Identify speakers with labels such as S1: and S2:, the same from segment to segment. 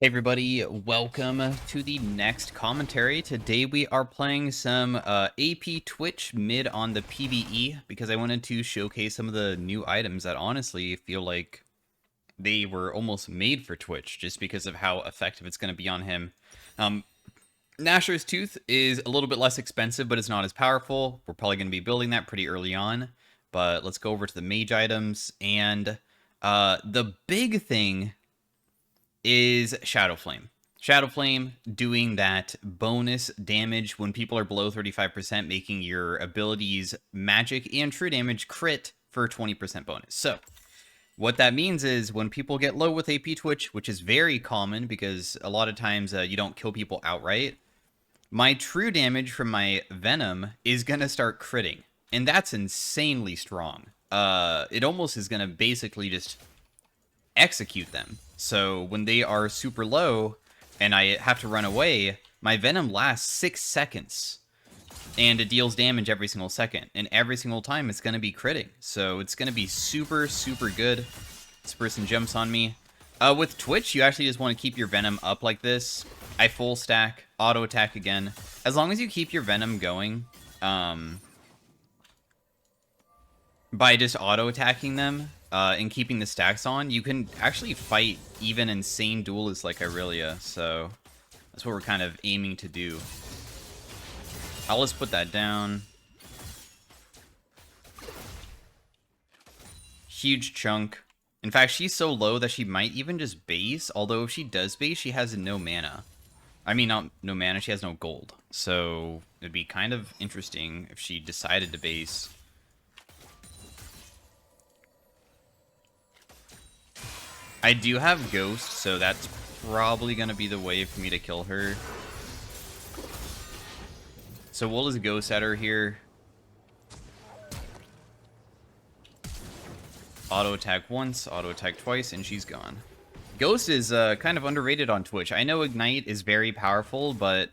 S1: Hey everybody, welcome to the next commentary. Today we are playing some AP Twitch mid on the PvE because I wanted to showcase some of the new items that honestly feel like they were almost made for Twitch just because of how effective it's going to be on him. Gnasher's Tooth is a little bit less expensive, but it's not as powerful. We're probably going to be building that pretty early on, but let's go over to the mage items. And the big thing is Shadowflame. Shadowflame doing that bonus damage when people are below 35%, making your abilities magic and true damage crit for 20% bonus. So what that means is when people get low with AP Twitch, which is very common because a lot of times you don't kill people outright, my true damage from my Venom is going to start critting. And that's insanely strong. It almost is going to basically just execute them. So when they are super low and I have to run away, my Venom lasts 6 seconds. And it deals damage every single second. And every single time it's going to be critting. So it's going to be super, super good. This person jumps on me. With Twitch, you actually just want to keep your Venom up like this. I full stack, auto attack again. As long as you keep your Venom going, by just auto attacking them and keeping the stacks on, you can actually fight even insane duelists like Irelia. So that's what we're kind of aiming to do. I'll just put that down. Huge chunk. In fact, she's so low that she might even just base. Although if she does base, she has no mana. I mean, not no mana, she has no gold. So it'd be kind of interesting if she decided to base. I do have Ghost, so that's probably going to be the way for me to kill her. So we'll just Ghost at her here. Auto attack once, auto attack twice, and she's gone. Ghost is kind of underrated on Twitch. I know Ignite is very powerful, but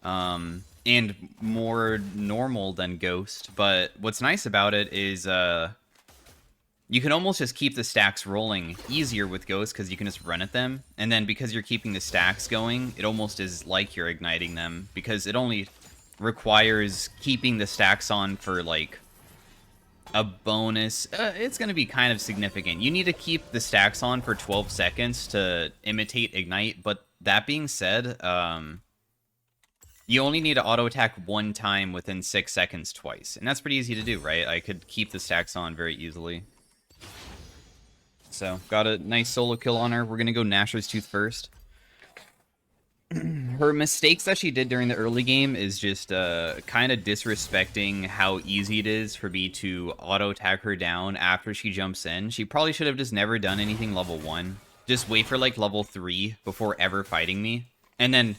S1: and more normal than Ghost. But what's nice about it is you can almost just keep the stacks rolling easier with Ghost because you can just run at them. And then because you're keeping the stacks going, it almost is like you're igniting them because it only requires keeping the stacks on for like a bonus. It's going to be kind of significant. You need to keep the stacks on for 12 seconds to imitate Ignite. But that being said, you only need to auto attack one time within 6 seconds twice. And that's pretty easy to do, right? I could keep the stacks on very easily. So, got a nice solo kill on her. We're going to go Gnasher's Tooth first. Her mistakes that she did during the early game is just kind of disrespecting how easy it is for me to auto-attack her down after she jumps in. She probably should have just never done anything level 1. Just wait for, like, level 3 before ever fighting me. And then,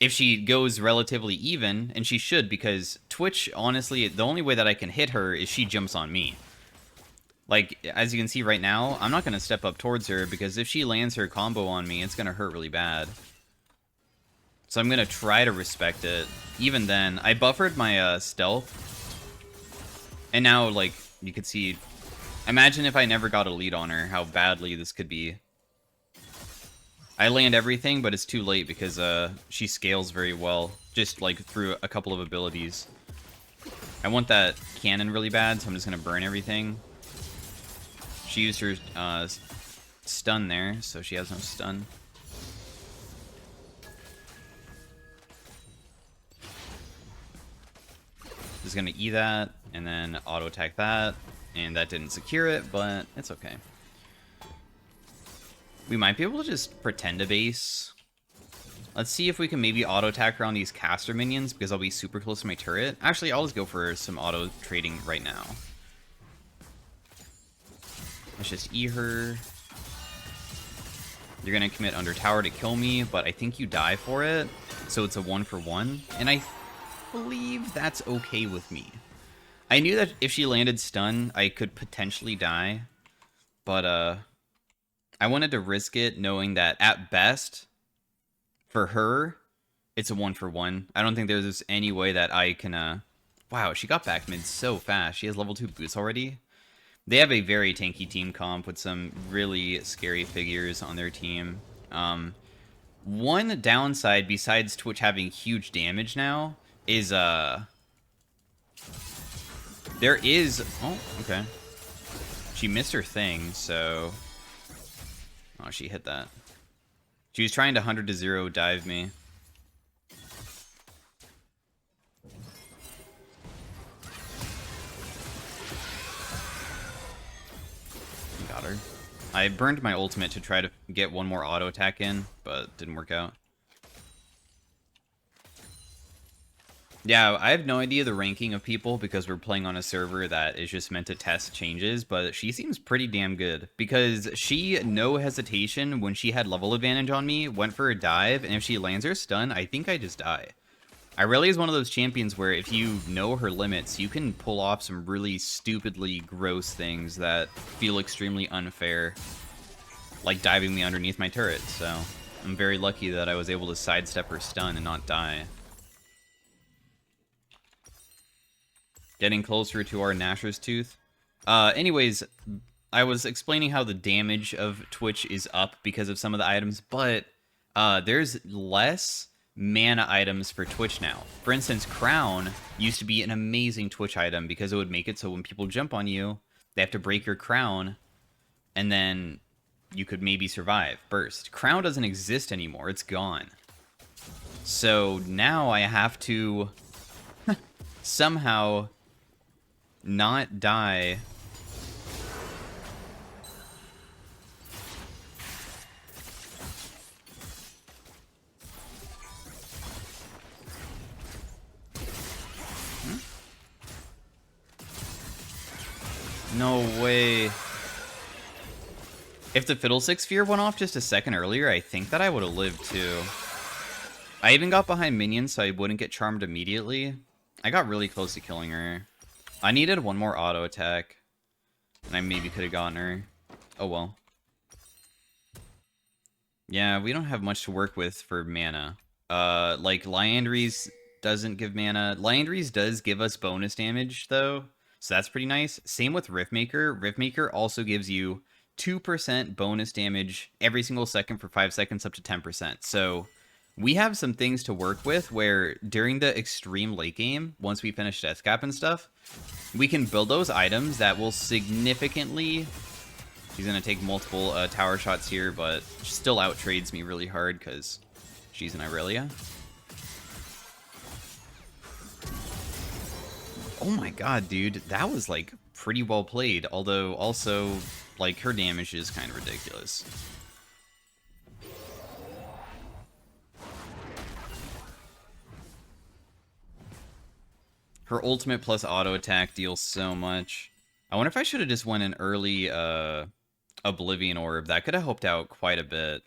S1: if she goes relatively even, and she should, because Twitch, honestly, the only way that I can hit her is she jumps on me. Like, as you can see right now, I'm not going to step up towards her, because if she lands her combo on me, it's going to hurt really bad. So I'm going to try to respect it. Even then, I buffered my stealth. And now, like, you could see... Imagine if I never got a lead on her, how badly this could be. I land everything, but it's too late because she scales very well. Just, like, through a couple of abilities. I want that cannon really bad, so I'm just going to burn everything. She used her stun there, so she has no stun. Just gonna E that, and then auto attack that, and that didn't secure it, but it's okay. We might be able to just pretend to base. Let's see if we can maybe auto attack her on these caster minions, because I'll be super close to my turret. Actually, I'll just go for some auto trading right now. Let's just E her. You're gonna commit under tower to kill me, but I think you die for it, so it's a 1-for-1, and I believe that's okay with me. I knew that if she landed stun, I could potentially die, but I wanted to risk it knowing that at best, for her, it's a 1-for-1. I don't think there's any way that I can, wow, she got back mid so fast. She has level 2 boots already. They have a very tanky team comp with some really scary figures on their team. One downside besides Twitch having huge damage now is there is okay. She missed her thing, so oh, she hit that. She was trying to 100-0 dive me. Got her. I burned my ultimate to try to get one more auto attack in, but didn't work out. Yeah, I have no idea the ranking of people because we're playing on a server that is just meant to test changes, but she seems pretty damn good because she, no hesitation, when she had level advantage on me, went for a dive, and if she lands her stun, I think I just die. Irelia is one of those champions where if you know her limits, you can pull off some really stupidly gross things that feel extremely unfair, like diving me underneath my turret, so I'm very lucky that I was able to sidestep her stun and not die. Getting closer to our Gnasher's Tooth. Anyways, I was explaining how the damage of Twitch is up because of some of the items, but there's less mana items for Twitch now. For instance, Crown used to be an amazing Twitch item because it would make it so when people jump on you, they have to break your crown, and then you could maybe survive. Burst. Crown doesn't exist anymore. It's gone. So now I have to somehow not die. No way. If the Fiddlesticks Sphere went off just a second earlier, I think that I would have lived too. I even got behind minions so I wouldn't get charmed immediately. I got really close to killing her. I needed one more auto attack, and I maybe could have gotten her. Oh well. Yeah, we don't have much to work with for mana. Like, Liandry's doesn't give mana. Liandry's does give us bonus damage, though, so that's pretty nice. Same with Riftmaker. Riftmaker also gives you 2% bonus damage every single second for 5 seconds up to 10%. So we have some things to work with where during the extreme late game, once we finish Death Cap and stuff, we can build those items that will significantly... She's going to take multiple tower shots here, but she still out-trades me really hard because she's an Irelia. Oh my god, dude. That was, like, pretty well played. Although, also, like, her damage is kind of ridiculous. Her ultimate plus auto attack deals so much. I wonder if I should have just went an early Oblivion Orb. That could have helped out quite a bit.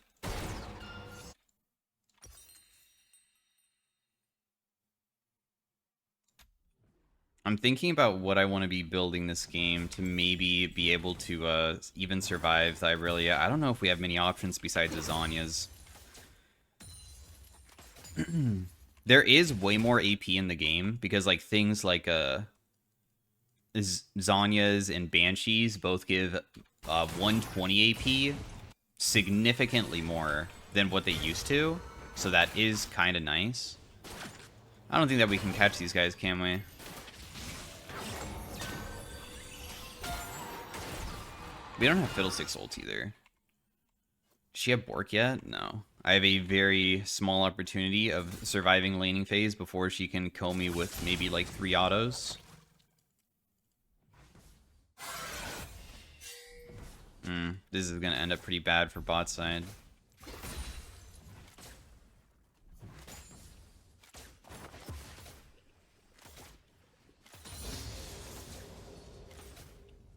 S1: I'm thinking about what I want to be building this game to maybe be able to even survive the Irelia. I don't know if we have many options besides Azania's. There is way more AP in the game because like things like Zanya's and Banshees both give 120 AP, significantly more than what they used to, so that is kind of nice. I don't think that we can catch these guys, can we? We don't have Fiddlesticks ult either. Does she have Bork yet? No. I have a very small opportunity of surviving laning phase before she can kill me with maybe like 3 autos. This is going to end up pretty bad for bot side.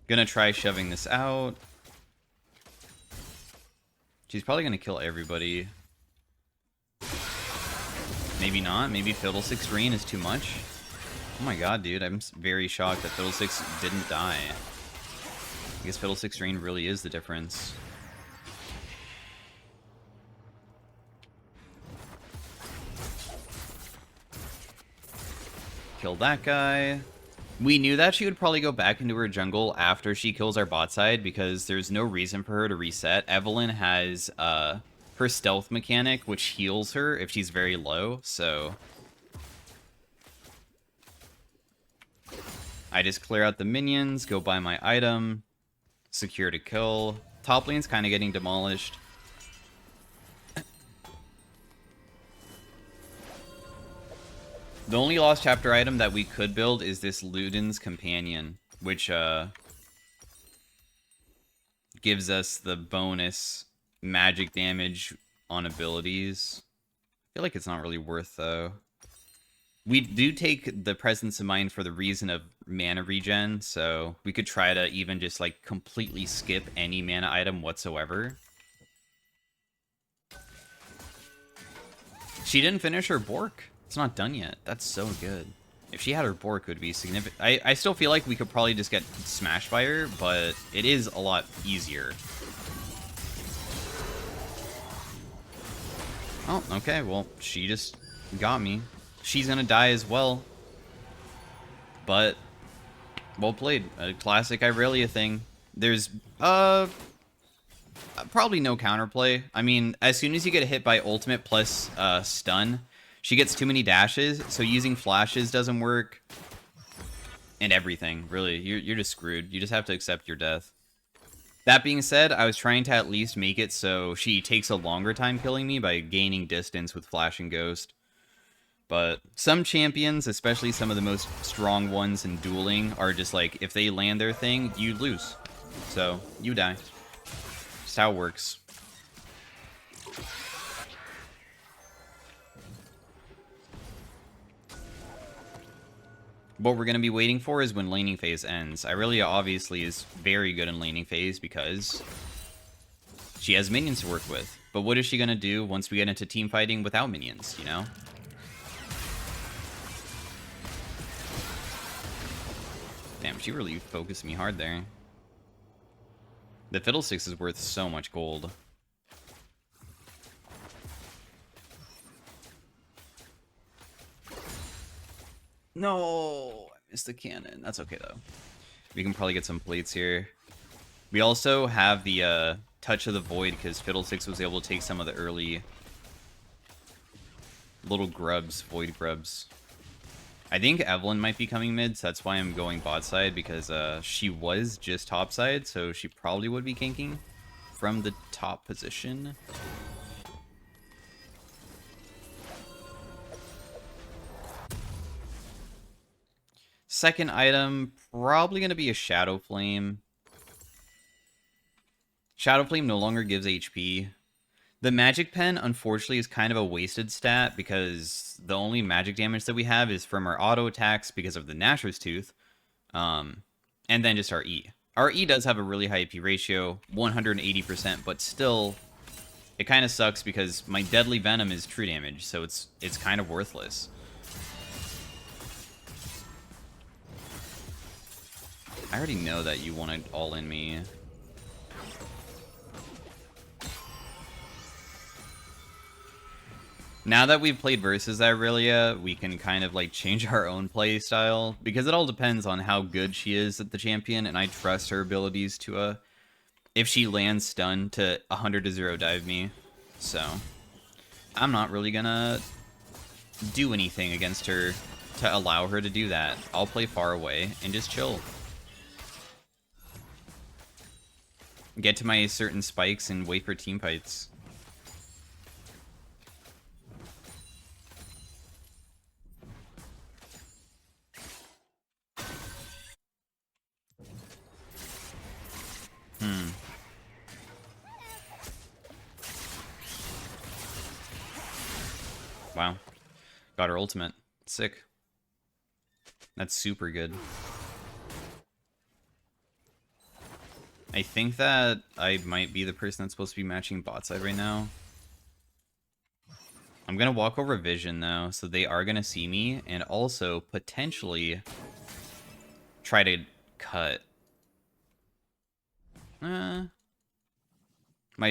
S1: Gonna try shoving this out. She's probably gonna kill everybody. Maybe not. Maybe Fiddlesticks Drain is too much. Oh my god, dude. I'm very shocked that Fiddlesticks didn't die. I guess Fiddlesticks Drain really is the difference. Kill that guy. We knew that she would probably go back into her jungle after she kills our bot side because there's no reason for her to reset. Evelynn has her stealth mechanic, which heals her if she's very low, so I just clear out the minions, go buy my item, secure to kill. Top lane's kind of getting demolished. The only lost chapter item that we could build is this Luden's Companion, which gives us the bonus magic damage on abilities. I feel like it's not really worth, though. We do take the Presence of Mind for the reason of mana regen, so we could try to even just, like, completely skip any mana item whatsoever. She didn't finish her Bork. It's not done yet. That's so good. If she had her Bork, it would be significant. I still feel like we could probably just get smashed by her, but it is a lot easier. Oh, okay. Well, she just got me. She's gonna die as well. But, well played. A classic Irelia thing. There's, probably no counterplay. I mean, as soon as you get hit by ultimate plus stun, she gets too many dashes, so using flashes doesn't work. And everything, really. You're just screwed. You just have to accept your death. That being said, I was trying to at least make it so she takes a longer time killing me by gaining distance with Flash and Ghost. But some champions, especially some of the most strong ones in dueling, are just like, if they land their thing, you lose. So, you die. Just how it works. What we're going to be waiting for is when laning phase ends. Irelia obviously is very good in laning phase because she has minions to work with. But what is she going to do once we get into team fighting without minions, you know? Damn, she really focused me hard there. The Fiddlesticks is worth so much gold. No, I missed the cannon. That's okay, though. We can probably get some plates here. We also have the Touch of the Void, because Fiddlesticks was able to take some of the early little grubs, void grubs. I think Evelyn might be coming mid, so that's why I'm going bot side, because she was just top side, so she probably would be ganking from the top position. Second item, probably going to be a Shadowflame. Shadowflame no longer gives HP. The magic pen, unfortunately, is kind of a wasted stat because the only magic damage that we have is from our auto attacks because of the Nashor's Tooth, and then just our E. Our E does have a really high AP ratio, 180%, but still, it kind of sucks because my deadly Venom is true damage, so it's kind of worthless. I already know that you wanted all in me. Now that we've played versus Irelia, we can kind of like change our own play style because it all depends on how good she is at the champion, and I trust her abilities to if she lands stun to 100-0 dive me. So I'm not really gonna do anything against her to allow her to do that. I'll play far away and just chill. Get to my certain spikes and wait for team fights. Wow. Got her ultimate. Sick. That's super good. I think that I might be the person that's supposed to be matching bot side right now. I'm going to walk over Vision, though, so they are going to see me, and also potentially try to cut. My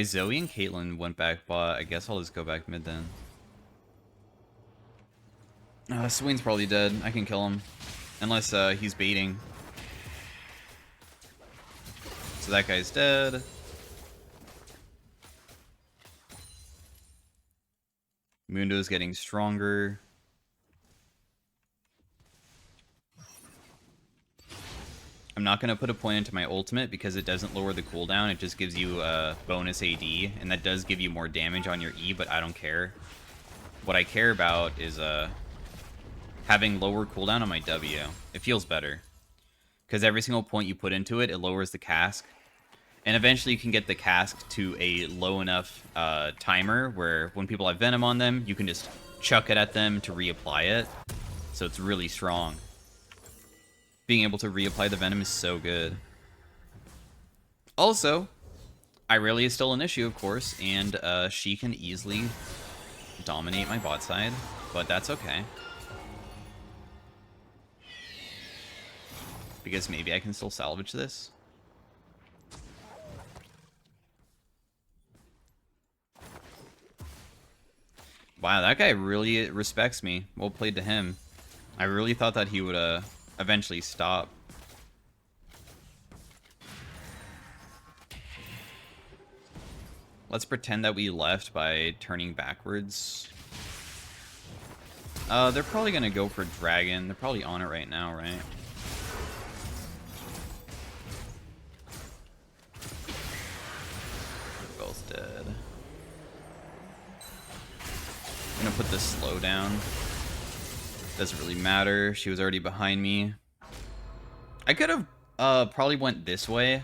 S1: Zoe and Caitlyn went back bot. I guess I'll just go back mid then. Swain's probably dead. I can kill him. Unless he's baiting. So that guy's dead. Mundo's getting stronger. I'm not going to put a point into my ultimate because it doesn't lower the cooldown. It just gives you a bonus AD, and that does give you more damage on your E, but I don't care. What I care about is having lower cooldown on my W. It feels better. Because every single point you put into it, it lowers the cask. And eventually you can get the cask to a low enough timer where when people have Venom on them, you can just chuck it at them to reapply it. So it's really strong. Being able to reapply the Venom is so good. Also, Irelia is still an issue, of course, and she can easily dominate my bot side, but that's okay. Because maybe I can still salvage this. Wow, that guy really respects me. Well played to him. I really thought that he would eventually stop. Let's pretend that we left by turning backwards. They're probably gonna go for Dragon. They're probably on it right now, right? They're both dead. I'm gonna put this slow down. Doesn't really matter. She was already behind me. I could have probably went this way.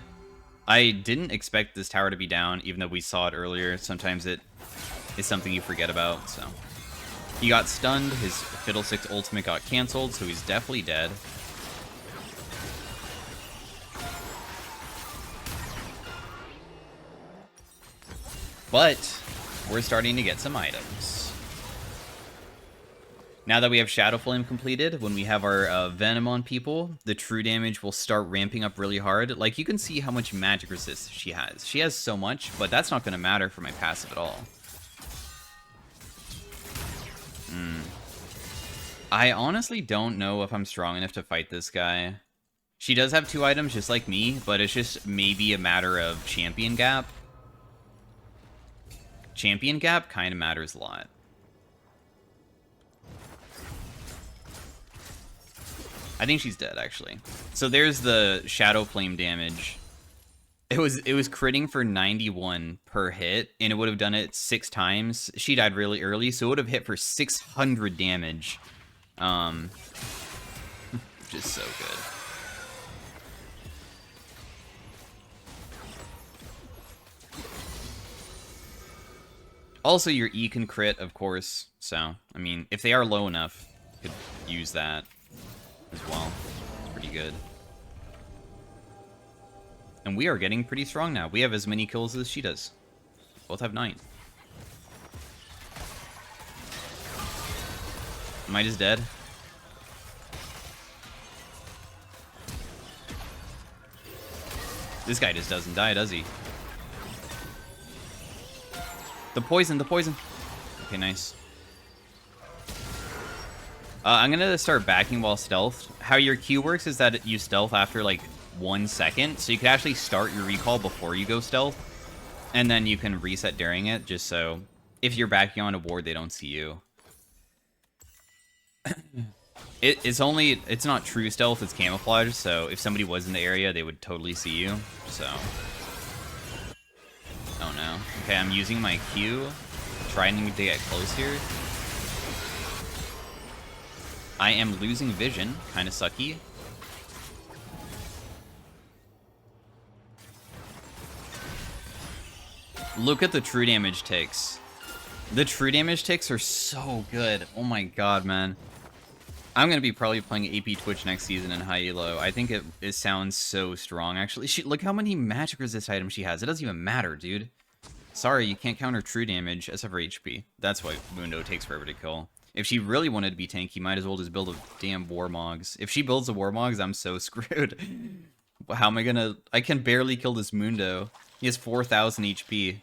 S1: I didn't expect this tower to be down, even though we saw it earlier. Sometimes it is something you forget about, so. He got stunned, his Fiddlesticks ultimate got cancelled, so he's definitely dead. But we're starting to get some items. Now that we have Shadowflame completed, when we have our Venom on people, the true damage will start ramping up really hard. Like, you can see how much magic resist she has. She has so much, but that's not going to matter for my passive at all. I honestly don't know if I'm strong enough to fight this guy. She does have 2 items just like me, but it's just maybe a matter of champion gap. Champion gap kind of matters a lot. I think she's dead, actually. So there's the Shadowflame damage. It was critting for 91 per hit, and it would have done it 6 times. She died really early, so it would have hit for 600 damage. Which is so good. Also, your E can crit, of course. So, I mean, if they are low enough, you could use that as well. It's pretty good. And we are getting pretty strong now. We have as many kills as she does. Both have 9. Might is dead. This guy just doesn't die, does he? The poison, the poison. Okay, nice. I'm gonna start backing while stealth. How your Q works is that you stealth after like 1 second, so you can actually start your recall before you go stealth, and then you can reset during it, just so if you're backing on a ward, they don't see you. It's not true stealth, it's camouflage, so if somebody was in the area, they would totally see you, so. Oh no. Okay, I'm using my Q, trying to get close here. I am losing vision, kind of sucky. Look at the true damage takes. The true damage takes are so good. Oh my god, man. I'm going to be probably playing AP Twitch next season in High Elo. I think it sounds so strong, actually. Look how many magic resist items she has. It doesn't even matter, dude. Sorry, you can't counter true damage except for HP. That's why Mundo takes forever to kill. If she really wanted to be tanky, might as well just build a damn Warmogs. If she builds a Warmogs, I'm so screwed. How am I gonna... I can barely kill this Mundo. He has 4,000 HP.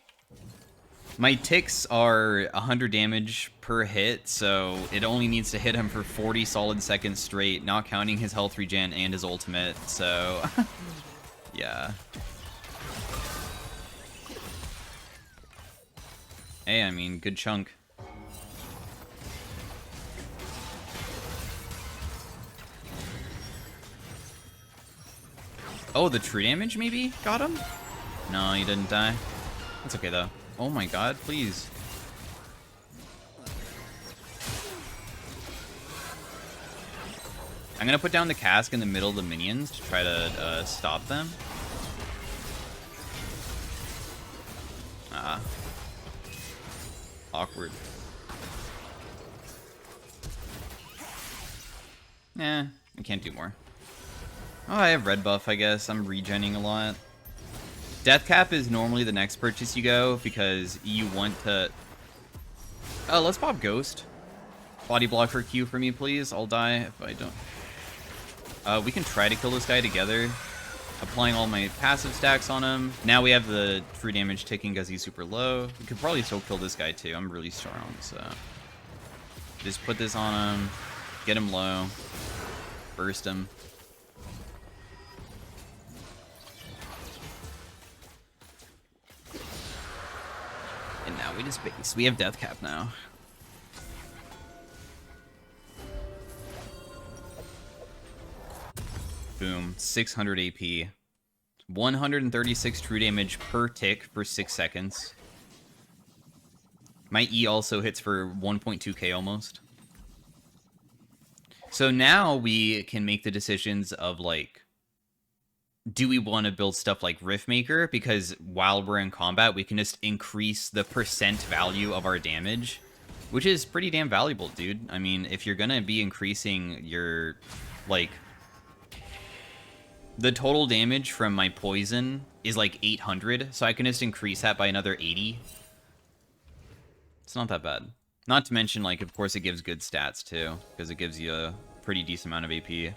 S1: My ticks are 100 damage per hit, so it only needs to hit him for 40 solid seconds straight, not counting his health regen and his ultimate, so... yeah. Hey, I mean, good chunk. Oh, the true damage maybe got him? No, he didn't die. That's okay, though. Oh my god, please. I'm gonna put down the cask in the middle of the minions to try to stop them. Awkward. I can't do more. Oh, I have red buff, I guess. I'm regenning a lot. Death cap is normally the next purchase you go because you want to... Oh, let's pop Ghost. Body block for Q for me, please. I'll die if I don't. We can try to kill this guy together. Applying all my passive stacks on him. Now we have the true damage ticking because he's super low. We could probably still kill this guy too. I'm really strong, so... Just put this on him. Get him low. Burst him. And now we just base. We have death cap now. Boom. 600 AP. 136 true damage per tick for 6 seconds. My E also hits for 1.2k almost. So now we can make the decisions of, like, do we want to build stuff like Riftmaker? Because while we're in combat, we can just increase the percent value of our damage, which is pretty damn valuable, dude. I mean, if you're going to be increasing your, like... The total damage from my poison is like 800, so I can just increase that by another 80. It's not that bad. Not to mention, like, of course it gives good stats, too, because it gives you a pretty decent amount of AP.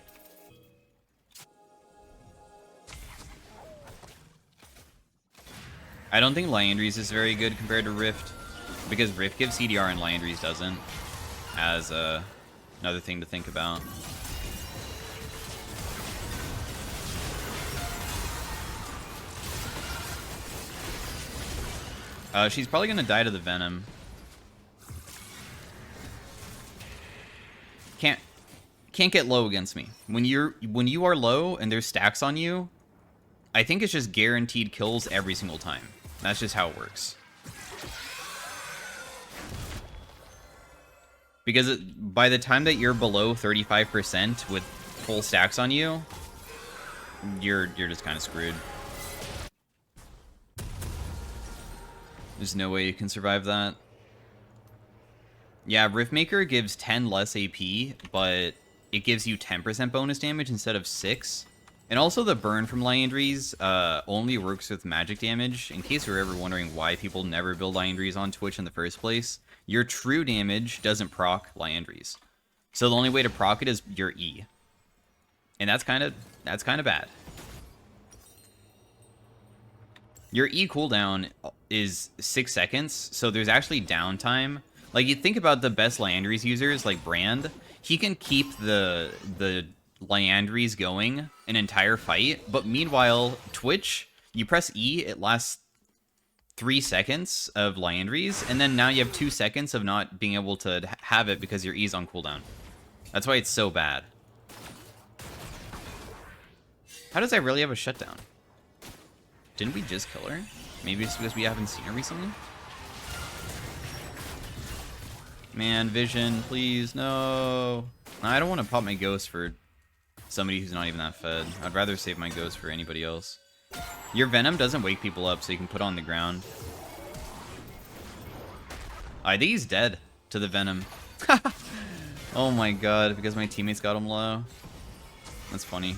S1: I don't think Liandry's is very good compared to Rift, because Rift gives CDR and Liandry's doesn't, as another thing to think about. She's probably gonna die to the Venom. Can't get low against me. When you are low and there's stacks on you, I think it's just guaranteed kills every single time. That's just how it works. Because by the time that you're below 35% with full stacks on you, you're just kind of screwed. There's no way you can survive that. Yeah, Riftmaker gives 10 less AP, but it gives you 10% bonus damage instead of 6. And also the burn from Liandry's only works with magic damage. In case you're ever wondering why people never build Liandry's on Twitch in the first place, your true damage doesn't proc Liandry's. So the only way to proc it is your E. And that's kind of bad. Your E cooldown is 6 seconds, so there's actually downtime. Like, you think about the best Liandry's users, like Brand, he can keep the Liandry's going an entire fight, but meanwhile, Twitch, you press E, it lasts 3 seconds of Liandry's, and then now you have 2 seconds of not being able to have it because your E's on cooldown. That's why it's so bad. How does I really have a shutdown? Didn't we just kill her? Maybe it's because we haven't seen her recently? Man, Vision, please, no. I don't want to pop my ghost for somebody who's not even that fed. I'd rather save my ghost for anybody else. Your Venom doesn't wake people up, so you can put on the ground. I think he's dead to the Venom. Oh my god, because my teammates got him low. That's funny.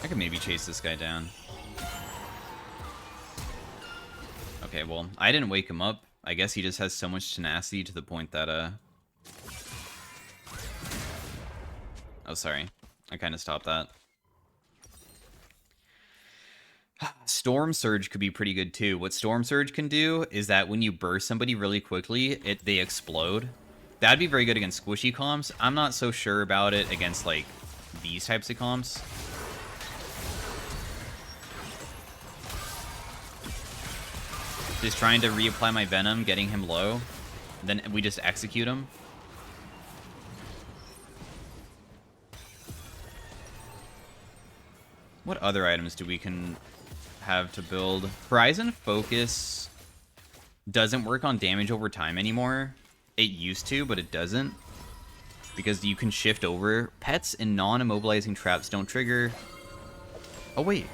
S1: I could maybe chase this guy down. Okay, well, I didn't wake him up. I guess he just has so much tenacity to the point that, Oh, sorry. I kind of stopped that. Storm Surge could be pretty good, too. What Storm Surge can do is that when you burst somebody really quickly, they explode. That'd be very good against squishy comps. I'm not so sure about it against, like, these types of comps. Just trying to reapply my Venom, getting him low. Then we just execute him. What other items do we can have to build? Horizon Focus doesn't work on damage over time anymore. It used to, but it doesn't. Because you can shift over. Pets and non-immobilizing traps don't trigger. Oh, wait.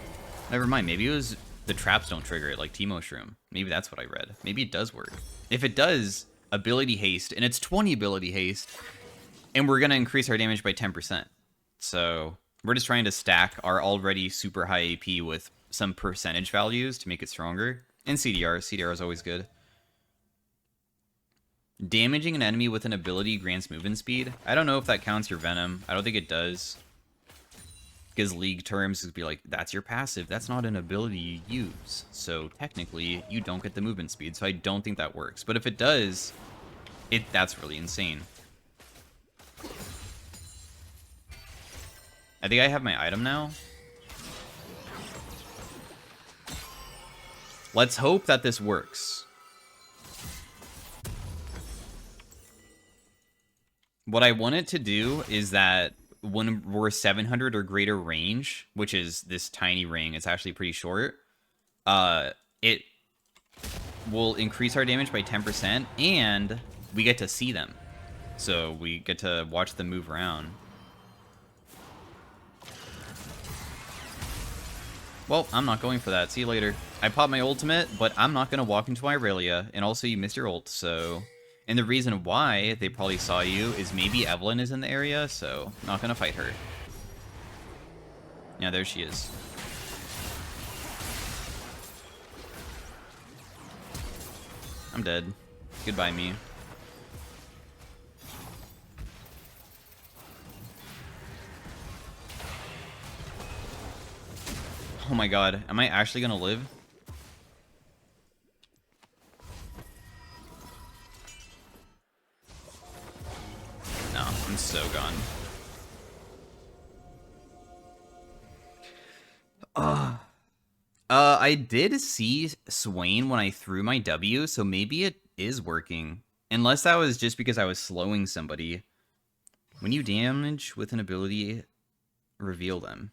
S1: Never mind. Maybe it was the traps don't trigger it, like Teemo Shroom. Maybe that's what I read. Maybe it does work. If it does, ability haste, and it's 20 ability haste, and we're going to increase our damage by 10%. So we're just trying to stack our already super high AP with some percentage values to make it stronger. And CDR. CDR is always good. Damaging an enemy with an ability grants movement speed. I don't know if that counts your Venom. I don't think it does. Because League terms would be like, that's your passive. That's not an ability you use. So technically, you don't get the movement speed. So I don't think that works. But if it does, that's really insane. I think I have my item now. Let's hope that this works. What I want it to do is that when we're 700 or greater range, which is this tiny ring, it's actually pretty short, it will increase our damage by 10%, and we get to see them. So we get to watch them move around. Well, I'm not going for that. See you later. I popped my ultimate, but I'm not going to walk into Irelia, and also you missed your ult, so... And the reason why they probably saw you is maybe Evelyn is in the area, so I'm not going to fight her. Yeah, there she is. I'm dead. Goodbye, me. Oh my god, am I actually going to live? No, I'm so gone. I did see Swain when I threw my W, so maybe it is working. Unless that was just because I was slowing somebody. When you damage with an ability, reveal them.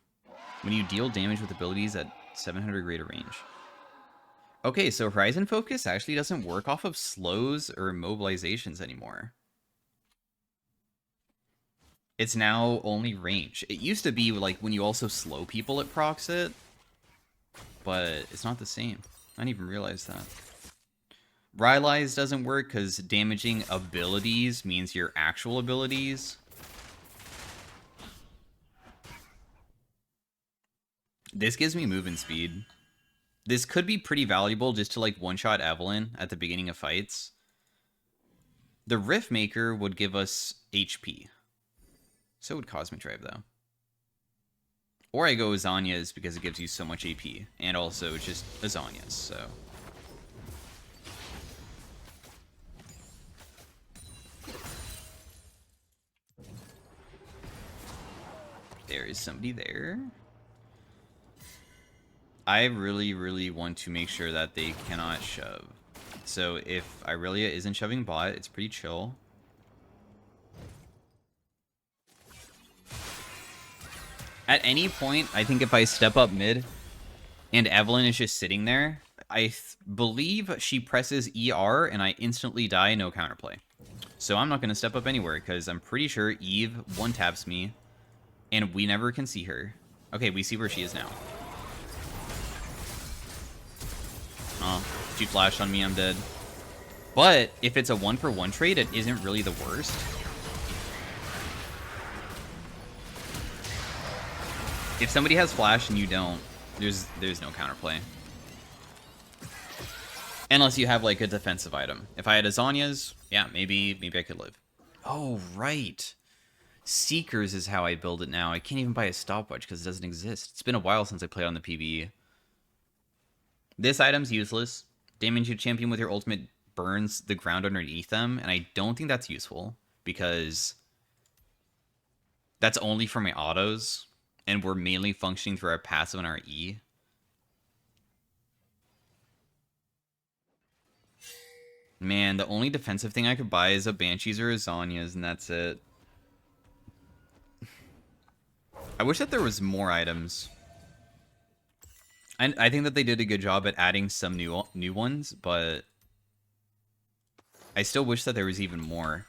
S1: When you deal damage with abilities at 700 greater range. Okay, so Horizon Focus actually doesn't work off of slows or immobilizations anymore. It's now only range. It used to be like when you also slow people, it procs it. But it's not the same. I didn't even realize that. Rylai's doesn't work because damaging abilities means your actual abilities. This gives me movement speed. This could be pretty valuable just to like one-shot Evelyn at the beginning of fights. The Rift Maker would give us HP. So would Cosmic Drive, though. Or I go Azania's because it gives you so much AP. And also just Azania's, so... There is somebody there. I really, really want to make sure that they cannot shove. So if Irelia isn't shoving bot, it's pretty chill. At any point, I think if I step up mid and Evelyn is just sitting there, I believe she presses ER and I instantly die, no counterplay. So I'm not going to step up anywhere because I'm pretty sure Eve one-taps me and we never can see her. Okay, we see where she is now. Oh, she flashed on me, I'm dead. But if it's a 1-for-1 trade, it isn't really the worst. If somebody has flash and you don't, there's no counterplay. Unless you have like a defensive item. If I had Azania's, yeah, maybe I could live. Oh, right. Seekers is how I build it now. I can't even buy a stopwatch because it doesn't exist. It's been a while since I played on the PvE. This item's useless. Damage your champion with your ultimate burns the ground underneath them, and I don't think that's useful because that's only for my autos, and we're mainly functioning through our passive and our E. Man, the only defensive thing I could buy is a Banshees or a Zanya's, and that's it. I wish that there was more items. I think that they did a good job at adding some new ones, but I still wish that there was even more.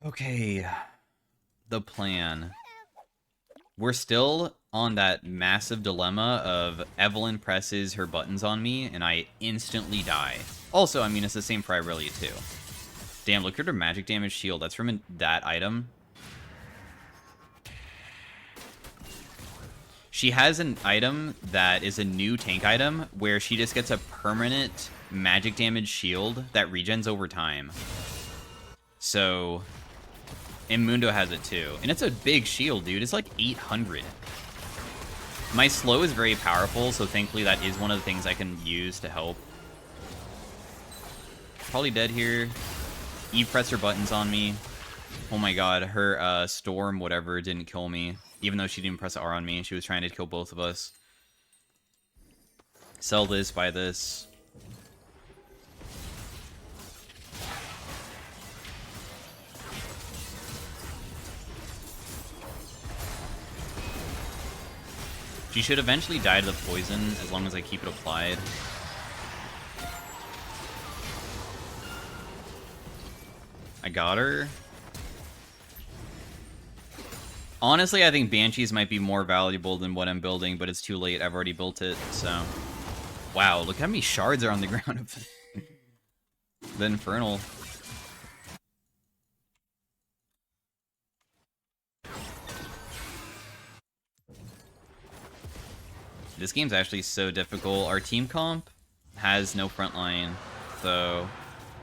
S1: Okay, the plan. We're still on that massive dilemma of Evelyn presses her buttons on me, and I instantly die. Also, I mean, it's the same for Irelia, too. Damn, look at her magic damage shield. That's from that item. She has an item that is a new tank item, where she just gets a permanent magic damage shield that regens over time. So... and Mundo has it too. And it's a big shield, dude. It's like 800. My slow is very powerful, so thankfully that is one of the things I can use to help. Probably dead here. Eve pressed her buttons on me. Oh my god, her storm whatever didn't kill me. Even though she didn't press R on me. She was trying to kill both of us. Sell this, buy this. She should eventually die to the poison, as long as I keep it applied. I got her. Honestly, I think Banshees might be more valuable than what I'm building, but it's too late. I've already built it, so... wow, look how many shards are on the ground of the Infernal. This game's actually so difficult. Our team comp has no front line, so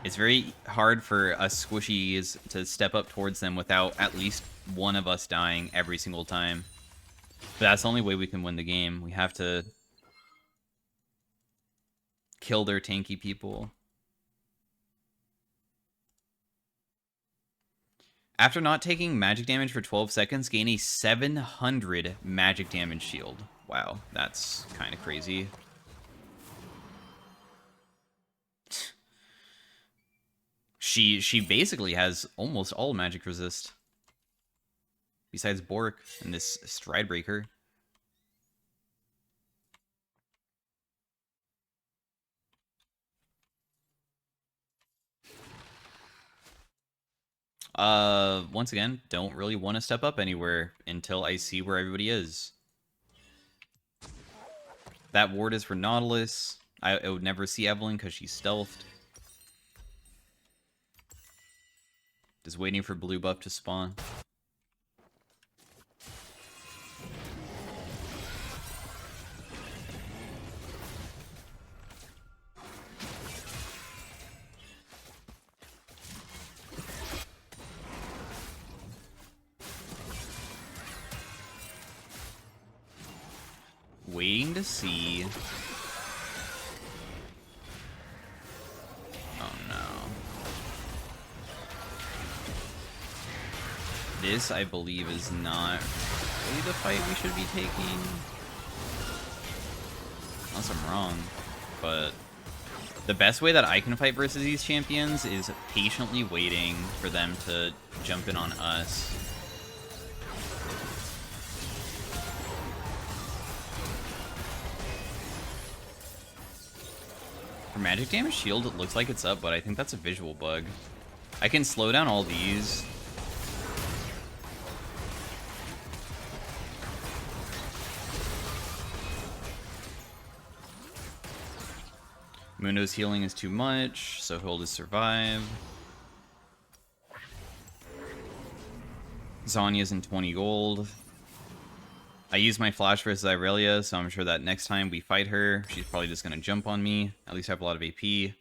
S1: it's very hard for us squishies to step up towards them without at least one of us dying every single time. But that's the only way we can win the game. We have to kill their tanky people. After not taking magic damage for 12 seconds, gain a 700 magic damage shield. Wow, that's kind of crazy. She basically has almost all magic resist. Besides Bork and this Stridebreaker. Once again, don't really want to step up anywhere until I see where everybody is. That ward is for Nautilus. I would never see Evelyn because she's stealthed. Just waiting for blue buff to spawn. Waiting to see. Oh no. This, I believe, is not really the fight we should be taking. Unless I'm wrong. But the best way that I can fight versus these champions is patiently waiting for them to jump in on us. For magic damage shield, it looks like it's up, but I think that's a visual bug. I can slow down all these. Mundo's healing is too much, so he'll just survive. Zhonya's in 20 gold. I used my flash versus Irelia, so I'm sure that next time we fight her, she's probably just going to jump on me. At least I have a lot of AP. We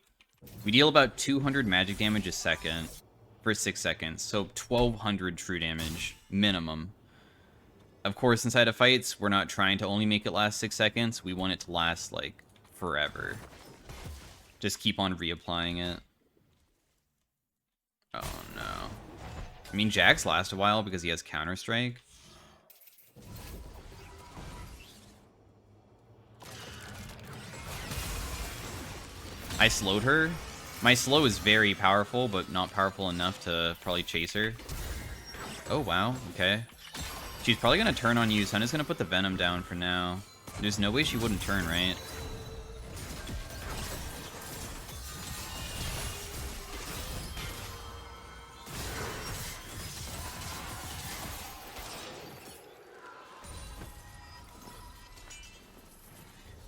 S1: deal about 200 magic damage a second for 6 seconds, so 1200 true damage minimum. Of course, inside of fights, we're not trying to only make it last 6 seconds. We want it to last, like, forever. Just keep on reapplying it. Oh, no. I mean, Jax lasts a while because he has Counter-Strike. I slowed her, My slow is very powerful, but not powerful enough to probably chase her. Oh, wow. Okay. She's probably going to turn on you, so I'm just going to put the Venom down for now. There's no way she wouldn't turn, right?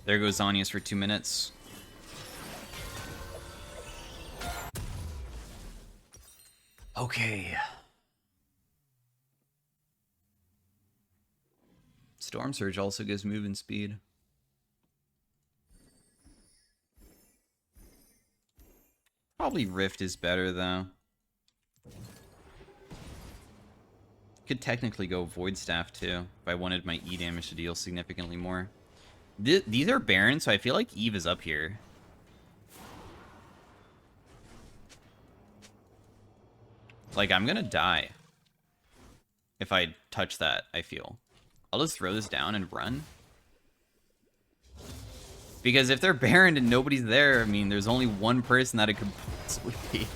S1: There goes Zanius for 2 minutes. Okay. Storm Surge also gives movement speed. Probably Rift is better, though. Could technically go Void Staff, too, if I wanted my E damage to deal significantly more. These are Barons, so I feel like Eve is up here. Like, I'm gonna die if I touch that, I feel. I'll just throw this down and run. Because if they're Baron and nobody's there, I mean, there's only one person that it could possibly be.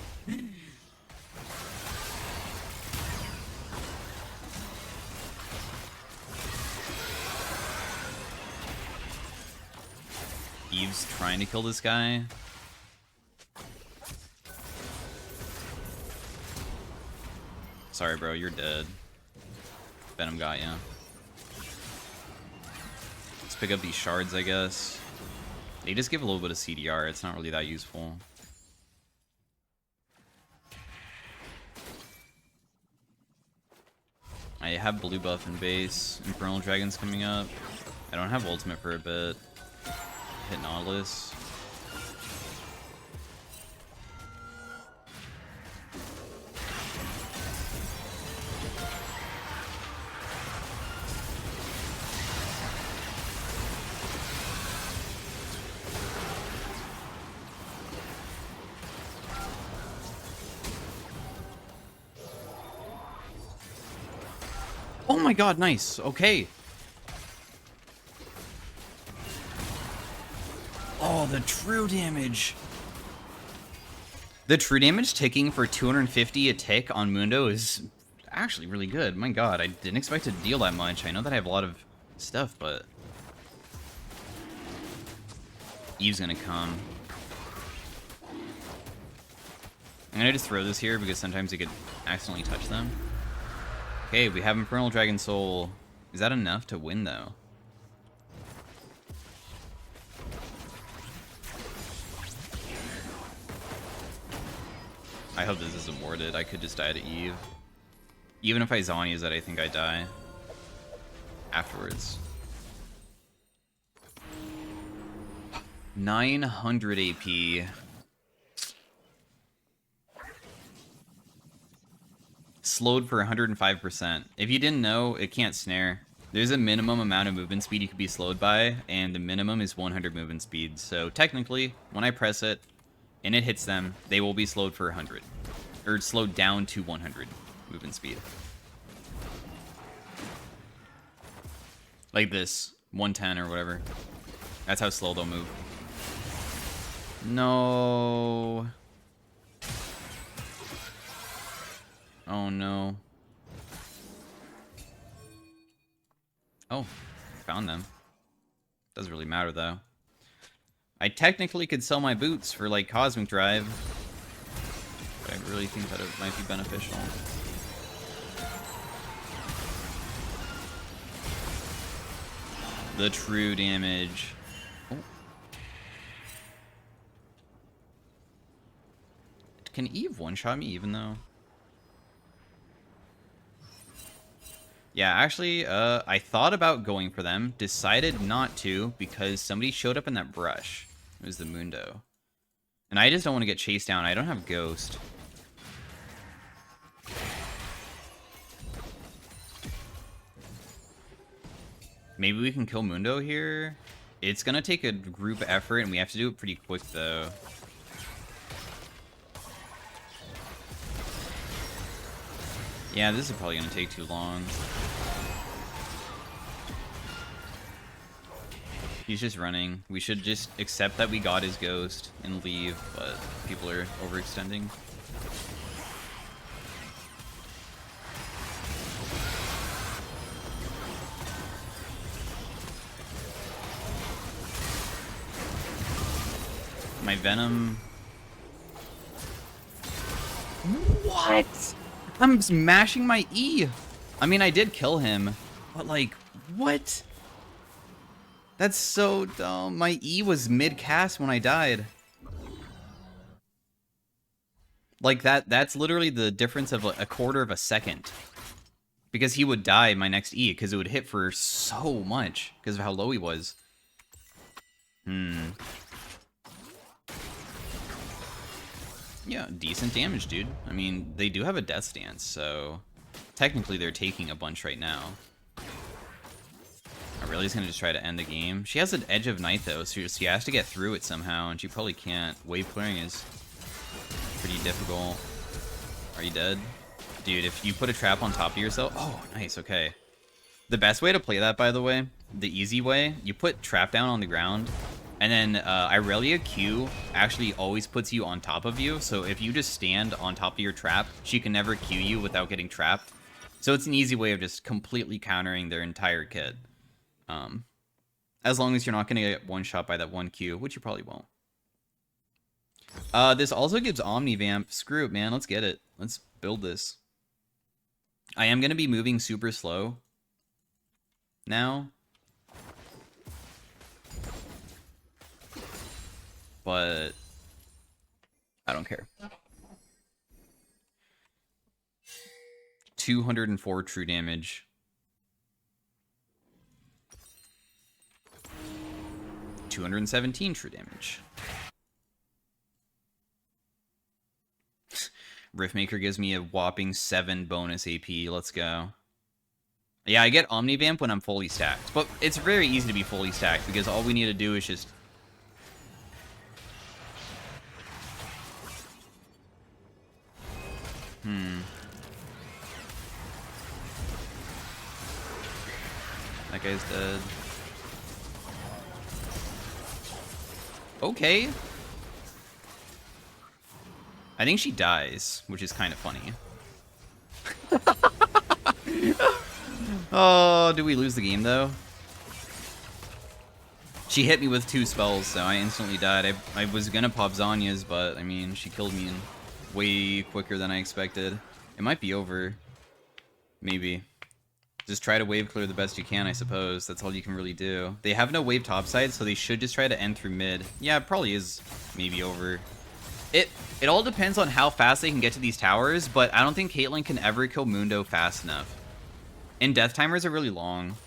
S1: Eve's trying to kill this guy. Sorry, bro, you're dead. Venom got ya. Let's pick up these shards, I guess. They just give a little bit of CDR. It's not really that useful. I have blue buff in base. Infernal Dragon's coming up. I don't have ultimate for a bit. Hit Nautilus. Oh my god, nice. Okay. Oh, the true damage. The true damage ticking for 250 a tick on Mundo is actually really good. My god, I didn't expect to deal that much. I know that I have a lot of stuff, but... Eve's gonna come. I'm gonna just throw this here because sometimes you could accidentally touch them. Okay, we have Infernal Dragon Soul. Is that enough to win, though? I hope this isn't warded. I could just die to Eve. Even if I Zhonya's it, I think I die afterwards. 900 AP. Slowed for 105%. If you didn't know, it can't snare. There's a minimum amount of movement speed you could be slowed by, and the minimum is 100 movement speed. So technically, when I press it, and it hits them, they will be slowed for 100. Or slowed down to 100 movement speed. Like this, 110 or whatever. That's how slow they'll move. No. Oh no. Oh, found them. Doesn't really matter though. I technically could sell my boots for like Cosmic Drive, but I really think that it might be beneficial. The true damage. Oh. Can Eve one-shot me even though? Yeah, actually, I thought about going for them, decided not to because somebody showed up in that brush. It was the Mundo. And I just don't want to get chased down. I don't have Ghost. Maybe we can kill Mundo here? It's going to take a group effort, and we have to do it pretty quick, though. Yeah, this is probably going to take too long. He's just running. We should just accept that we got his ghost and leave, but people are overextending. My Venom... What? I'm smashing my E! I mean, I did kill him, but like, what? That's so dumb. My E was mid-cast when I died. Like, that's literally the difference of a quarter of a second. Because he would die my next E, because it would hit for so much, because of how low he was. Yeah, decent damage, dude. I mean, they do have a death stance, so... Technically, they're taking a bunch right now. Aurelia's gonna just try to end the game. She has an Edge of Night, though, so she has to get through it somehow, and she probably can't. Wave clearing is pretty difficult. Are you dead? Dude, if you put a trap on top of yourself... Oh, nice, okay. The best way to play that, by the way, the easy way, you put trap down on the ground, and then Irelia Q actually always puts you on top of you, so if you just stand on top of your trap, she can never Q you without getting trapped. So it's an easy way of just completely countering their entire kit. As long as you're not going to get one-shot by that one Q, which you probably won't. This also gives Omnivamp. Screw it, man. Let's get it. Let's build this. I am going to be moving super slow now. But I don't care. 204 true damage. 217 true damage. Riftmaker gives me a whopping 7 bonus AP. Let's go. Yeah, I get Omnivamp when I'm fully stacked. But it's very easy to be fully stacked because all we need to do is just... That guy's dead. Okay. I think she dies, which is kind of funny. Oh, do we lose the game, though? She hit me with 2 spells, so I instantly died. I was gonna pop Zanya's, but, I mean, she killed me in way quicker than I expected. It might be over. Maybe. Just try to wave clear the best you can, I suppose. That's all you can really do. They have no wave topside, so they should just try to end through mid. Yeah, it probably is maybe over. It all depends on how fast they can get to these towers, but I don't think Caitlyn can ever kill Mundo fast enough. And death timers are really long.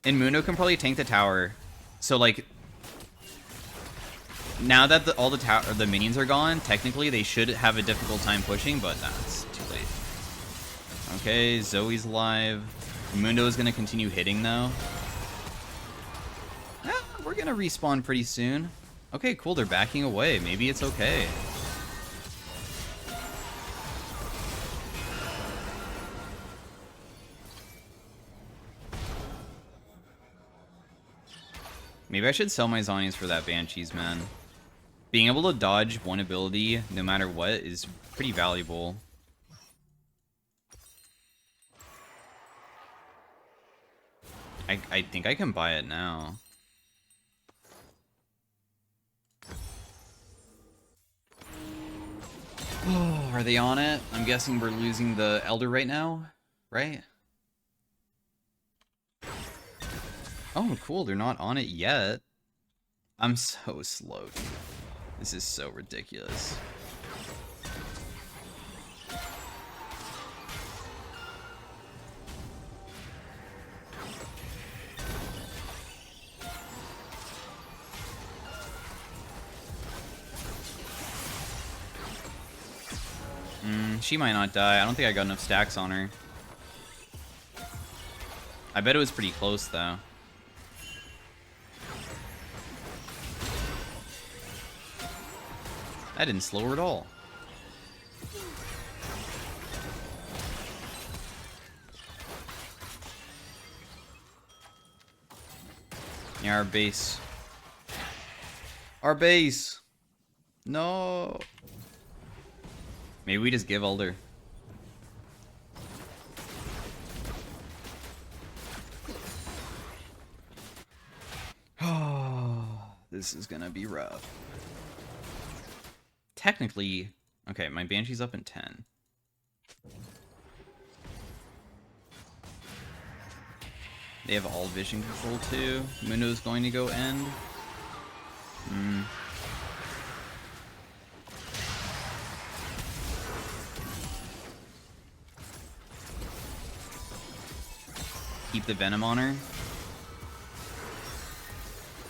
S1: And Mundo can probably tank the tower. So, like, now that all the minions are gone, technically they should have a difficult time pushing, but nah, it's too late. Okay, Zoe's alive. Mundo is going to continue hitting, though. We're going to respawn pretty soon. Okay, cool. They're backing away. Maybe it's okay. Maybe I should sell my Zonies for that Banshees, man. Being able to dodge one ability, no matter what, is pretty valuable. I think I can buy it now. Oh, are they on it? I'm guessing we're losing the Elder right now, right? Oh, cool. They're not on it yet. I'm so slow, dude. This is so ridiculous. She might not die. I don't think I got enough stacks on her. I bet it was pretty close, though. That didn't slow her at all. Yeah, our base Our base. No. Maybe we just give Elder. Oh, this is gonna be rough. Technically, okay, my Banshee's up in 10. They have all vision control too. Mundo's going to go end. Keep the Venom on her.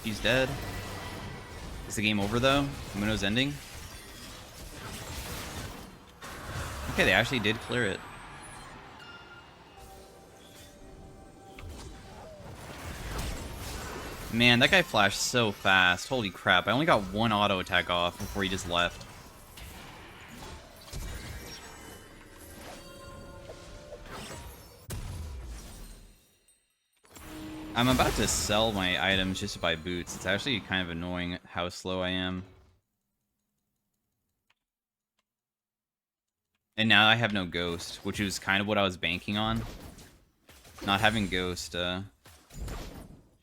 S1: She's dead. Is the game over though? Mundo's ending. Okay, they actually did clear it. Man, that guy flashed so fast. Holy crap. I only got one auto attack off before he just left. I'm about to sell my items just to buy boots. It's actually kind of annoying how slow I am. And now I have no Ghost, which is kind of what I was banking on. Not having Ghost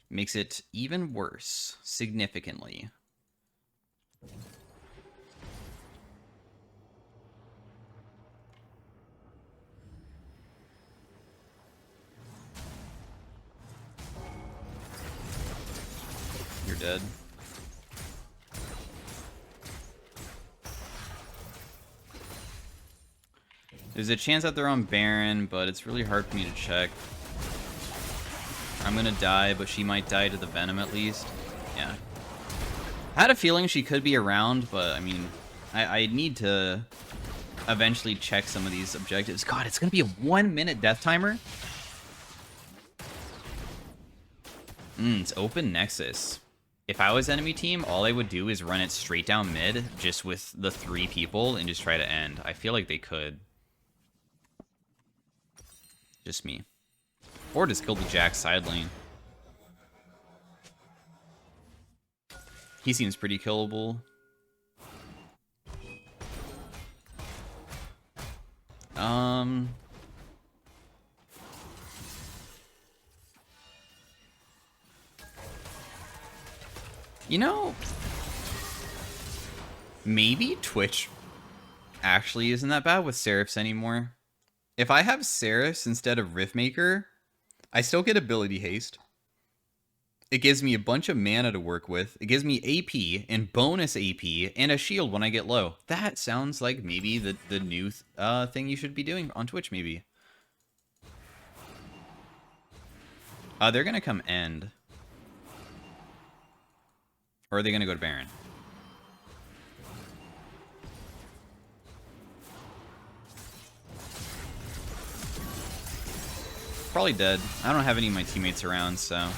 S1: makes it even worse, significantly. You're dead. There's a chance that they're on Baron, but it's really hard for me to check. I'm gonna die, but she might die to the Venom at least. Yeah. I had a feeling she could be around, but I mean, I need to eventually check some of these objectives. God, it's gonna be a 1-minute death timer? It's open Nexus. If I was enemy team, all I would do is run it straight down mid, just with the 3 people, and just try to end. I feel like they could. Just me. Or just kill the Jack side lane. He seems pretty killable. You know, maybe Twitch actually isn't that bad with Seraphs anymore. If I have Seraphs instead of Riftmaker, I still get ability haste. It gives me a bunch of mana to work with. It gives me AP and bonus AP and a shield when I get low. That sounds like maybe the new thing you should be doing on Twitch, maybe. They're going to come end. Or are they going to go to Baron? Probably dead. I don't have any of my teammates around, so...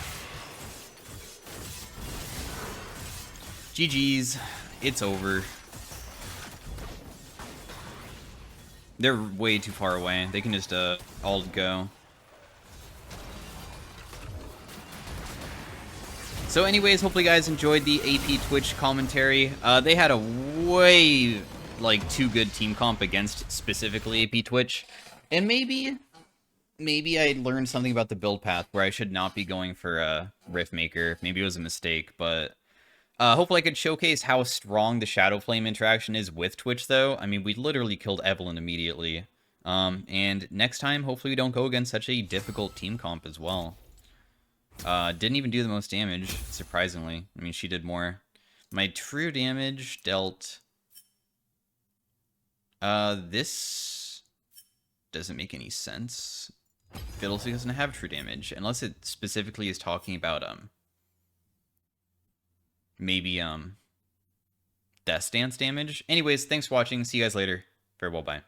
S1: GG's. It's over. They're way too far away. They can just ult go. So anyways, hopefully you guys enjoyed the AP Twitch commentary. They had a way, like, too good team comp against specifically AP Twitch. And maybe I learned something about the build path where I should not be going for a Riftmaker. Maybe it was a mistake, but... hopefully I could showcase how strong the Shadowflame interaction is with Twitch, though. I mean, we literally killed Evelyn immediately. And next time, hopefully we don't go against such a difficult team comp as well. Didn't even do the most damage, surprisingly. I mean, she did more. My true damage dealt... this doesn't make any sense. Fiddlesticks doesn't have true damage, unless it specifically is talking about, maybe, Death Stance damage. Anyways, thanks for watching. See you guys later. Farewell, bye.